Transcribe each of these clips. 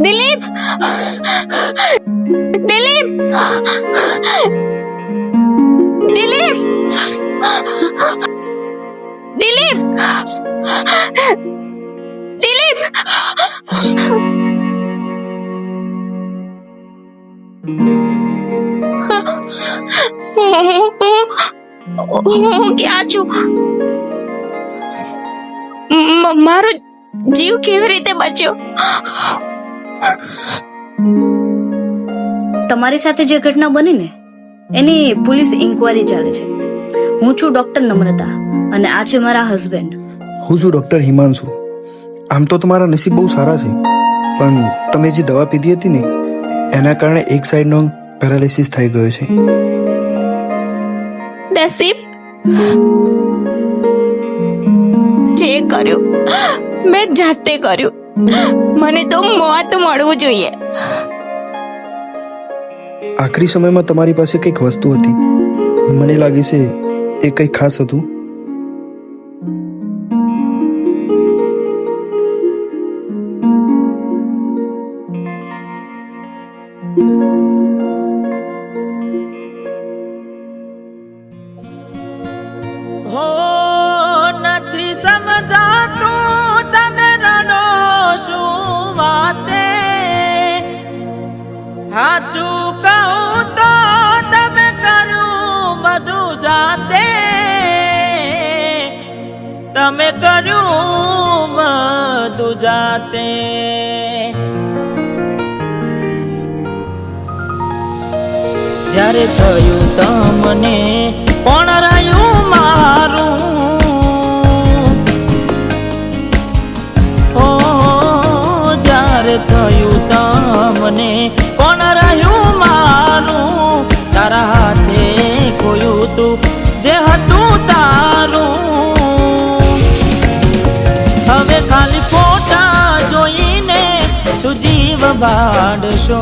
દિલીપ, દિલીપ, દિલીપ, દિલીપ, દિલીપ. હું ક્યાં છું? મારો જીવ કેવી રીતે બચ્યો? તમારી સાથે જે ઘટના બની ને એની પોલીસ ઇન્કવાયરી ચાલે છે. હું છું ડોક્ટર નમ્રતા અને આ છે મારા હસબન્ડ. હું છું ડોક્ટર હિમાંશુ. આમ તો તમારા નસીબ બહુ સારા છે, પણ તમે જે દવા પીધી હતી ને એના કારણે એક સાઈડનો પેરાલિસિસ થઈ ગયો છે. નસીબ? જે કર્યું મેં જાતે કર્યું. મને તો મોત મળવું જોઈએ. આખરી સમયમાં તમારી પાસે કંઈક વસ્તુ હતી, મને લાગે છે એ કંઈક ખાસ હતું. હો નથી સમજાતું તમે રડો શું વાતે, હાચું કહું તો તમે કર્યું બધું જાતે, તમે કર્યું બધું જાતે. જ્યારે થયું તમને કોણ રહ્યું મારું, ઓ જ્યારે થયું તમને કોણ રહ્યું મારું, તારા હાથે ખોયું તું જે હતું તારું. હવે ખાલી ફોટા જોઈને શું જીવ બાળશો,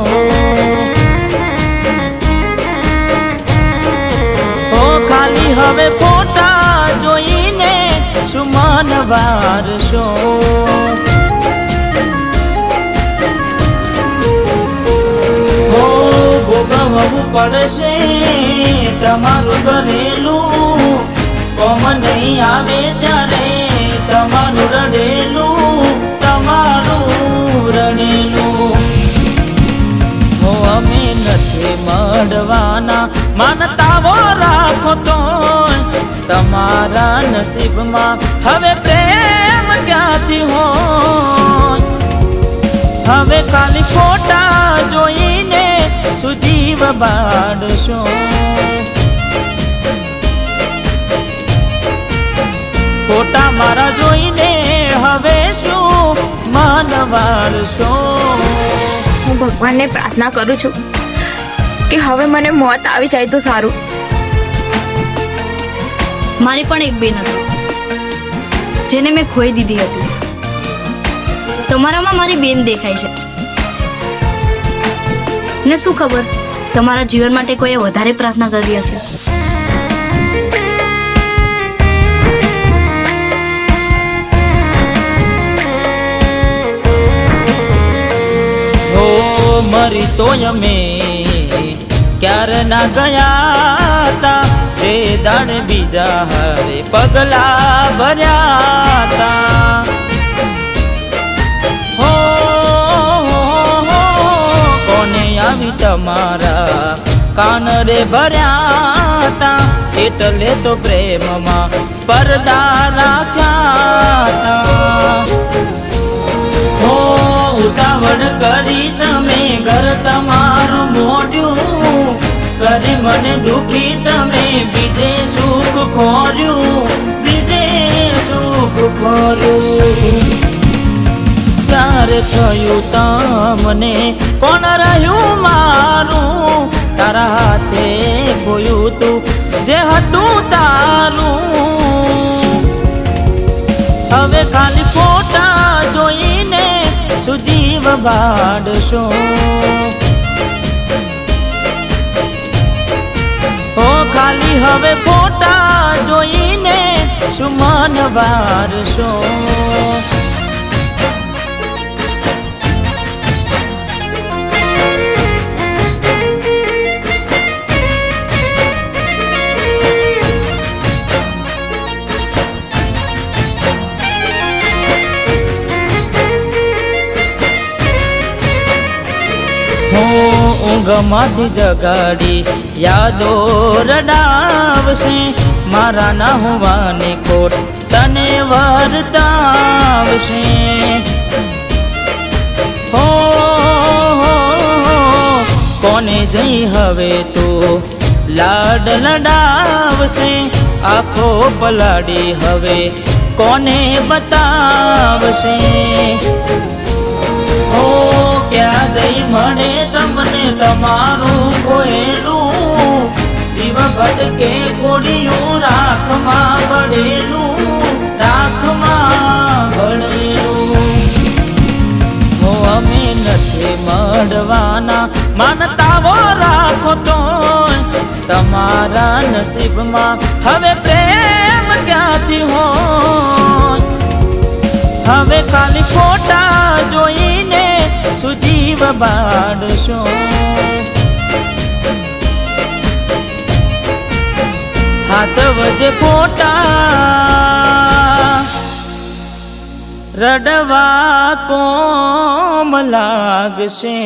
ખાલી હવે ફોટા જોઈને શું મન વારશો. હો ભોગવવું પડશે તમારું ઘરેલું, કોમ નહીં આવે ત્યારે તમારું રડેલું, તમારું રડેલું. હો અમે નથી મળવાના માનતાઓ રાખો તો તમારા નસીબમાં હવે પ્રેમ ક્યાંથી હોય. હવે ખાલી ફોટા જોઈને શું જીવ બાળશો, ફોટા મારા જોઈને હવે શું મન વાળશો. હું ભગવાનને પ્રાર્થના કરું છું કે હવે મને મોત આવી જાય તો સારું. મારી પણ એક બેન હતી જેને મેં ખોઈ દીધી હતી. તમારામાં મારી બેન દેખાય છે ને શું ખબર તમારા જીવન માટે કોઈએ વધારે પ્રાર્થના કરી હશે. મરી તો અમે ક્યારે ના ગયા તા, તે દાડ બીજા હવે પગલા ભર્યા તા. હો કોને આવી તમારા કાન રે ભર્યા તા, એટલે તો પ્રેમમાં પડદા રાખ્યા તા. હો ઉતાવળ કરી તમે ઘર તમારું મોડ્યું, કરી મને દુખી તમે બીજે સુખ ખોર્યું, બીજે સુખ ખોર્યું. ત્યારે થયું તમને કોણ રહ્યું મારું, તારા હાથે ખોયું તું જે હતું તારું. હવે ખાલી ફોટા જોઈને શું જીવ બાળશો, ઓ ખાલી હવે ફોટા જોઈને શું મન વારશો. ઊંઘમાંથી જગાડી યાદો રડાવશે, મારા ના હોવાની ખોટ તને વર્તાવશે. હો કોને જઈ હવે તો લાડ લડાવશે, આખો પલાડી હવે કોને બતાવશે. ઓ ક્યાં જઈ મળે તમને તમારું ખોયેલું, જીવ ભટકે ખોડિયું રાખમાં બળેલું, રાખમાં બળેલું. હો અમે નથી મળવાના માનતાઓ રાખો તો તમારા નસીબમાં હવે પ્રેમ ક્યાંથી હોય. હવે ખાલી ફોટા જોઈને શું જીવ બાળશો. હાચવજે ફોટા રડવા કોમ લાગશે.